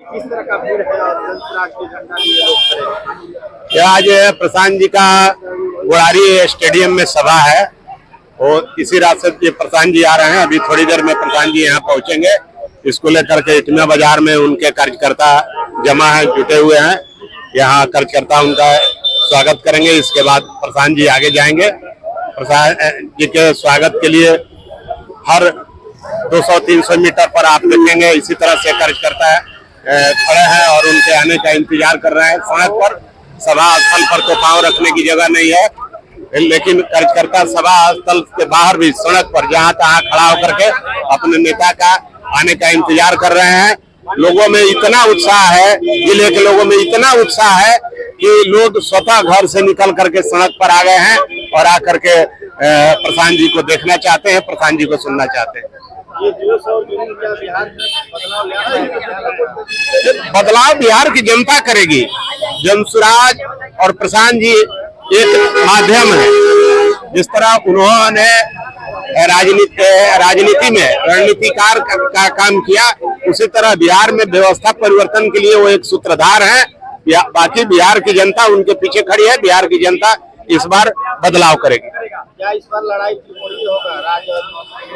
किस तरह का भीड़ है और जनसुराज के झंडा लिए लोग खड़े हैं? यह आज प्रशांत जी का बुढ़ारी स्टेडियम में सभा है और इसी रास्ते ये प्रशांत जी आ रहे हैं। अभी थोड़ी देर में प्रशांत जी यहाँ पहुंचेंगे। इसको लेकर के इटमिया बाजार में उनके कार्यकर्ता जमा है, जुटे हुए हैं। यहाँ कार्यकर्ता उनका स्वागत करेंगे। इसके बाद प्रशांत जी आगे जाएंगे। प्रशांत जी के स्वागत के लिए हर 200-300 मीटर पर आप देखेंगे इसी तरह से कार्यकर्ता खड़े हैं और उनके आने का इंतजार कर रहे हैं। सड़क पर सभा स्थल पर तो पांव रखने की जगह नहीं है, लेकिन कार्यकर्ता सभा स्थल के बाहर भी सड़क पर जहां तहां खड़ा होकर के अपने नेता का आने का इंतजार कर रहे हैं। लोगों में इतना उत्साह है, जिले के लोगों में इतना उत्साह है कि लोग स्वतः घर से निकल करके सड़क पर आ गए हैं और आकर के प्रशांत जी को देखना चाहते हैं, प्रशांत जी को सुनना चाहते हैं। ये जोश और जुनून क्या बिहार में बदलाव ला रहा है? बदलाव बिहार की जनता करेगी। जनसुराज और प्रशांत जी एक माध्यम है। जिस तरह उन्होंने राजनीति में रणनीतिकार का काम किया, उसी तरह बिहार में व्यवस्था परिवर्तन के लिए वो एक सूत्रधार है। बाकी बिहार की जनता उनके पीछे खड़ी है। बिहार की जनता इस बार बदलाव करेगी। क्या इस बार लड़ाई त्रिकोणीय होगा, राज और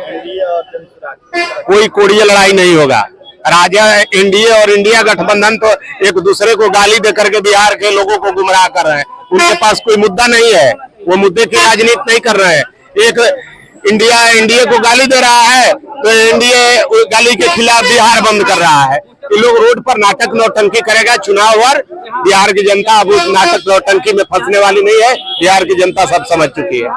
एनडीए और जनसुराज? कोई कोणीय लड़ाई नहीं होगा। राजा एनडीए और इंडिया गठबंधन तो एक दूसरे को गाली दे करके बिहार के लोगों को गुमराह कर रहे हैं। उनके पास कोई मुद्दा नहीं है, वो मुद्दे की राजनीति नहीं कर रहे हैं। एक इंडिया एनडीए को गाली दे रहा है तो एनडीए गाली के खिलाफ बिहार बंद कर रहा है। ये लोग रोड पर नाटक नौटंकी करेगा चुनाव पर। बिहार की जनता अब उस नाटक नौटंकी में फंसने वाली नहीं है। बिहार की जनता सब समझ चुकी है।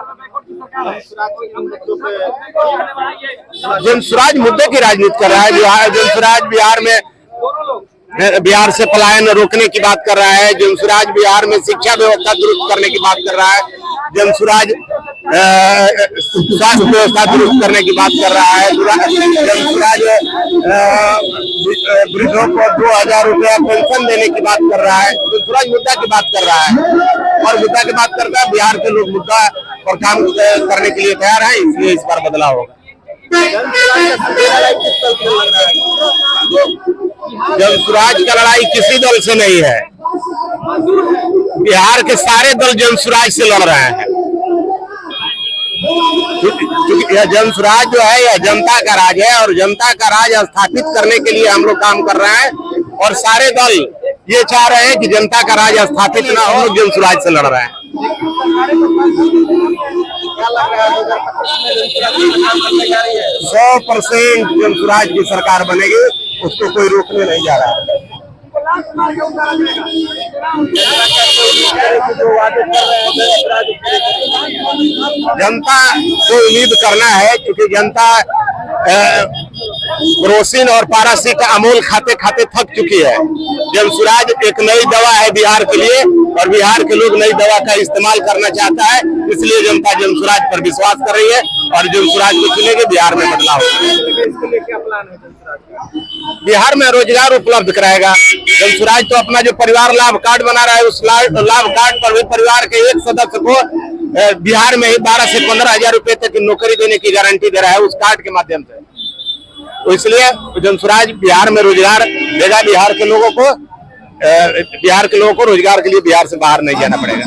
जनसुराज मुद्दे की राजनीति कर रहा है। जनसुराज बिहार से पलायन रोकने की बात कर रहा है। जनसुराज बिहार में शिक्षा व्यवस्था दुरुस्त करने की बात कर रहा है। जनसुराज स्वास्थ्य व्यवस्था दुरुस्त करने की बात कर रहा है। जनसुराज वृद्धों को 2000 रुपया पेंशन देने की बात कर रहा है। जनसुराज मुद्दा की बात कर रहा है और मुद्दा की बात करता है। बिहार के लोग मुद्दा और काम करने के लिए तैयार है, इसलिए इस बार बदलाव होगा। जनसुराज का लड़ाई किसी दल से नहीं है। बिहार के सारे दल जनसुराज से लड़ रहे हैं, क्योंकि यह जनसुराज जो है यह जनता का राज है और जनता का राज स्थापित करने के लिए हम लोग काम कर रहे हैं। और सारे दल ये चाह रहे हैं कि जनता का राज स्थापित ना हो। जनसुराज से लड़ रहे हैं। 100% जनसुराज की सरकार बनेगी, उसको कोई रोकने नहीं जा रहा है। जनता को उम्मीद करना है, क्योंकि जनता क्रोसिन और पारासिट अमूल खाते खाते थक चुकी है। जनसुराज एक नई दवा है बिहार के लिए और बिहार के लोग नई दवा का इस्तेमाल करना चाहता है। इसलिए जनता जनसुराज पर विश्वास कर रही है और जनसुराज को चुनेगी। बिहार में बदलाव बिहार में रोजगार उपलब्ध कराएगा। जनसुराज तो अपना जो परिवार लाभ कार्ड बना रहा है, उस लाभ कार्ड पर भी परिवार के एक सदस्य को बिहार में ही 12 से 15 हजार रुपए तक की नौकरी देने की गारंटी दे रहा है उस कार्ड के माध्यम से। तो इसलिए जनसुराज बिहार में रोजगार देगा। बिहार के लोगों को रोजगार के लिए बिहार से बाहर नहीं जाना पड़ेगा।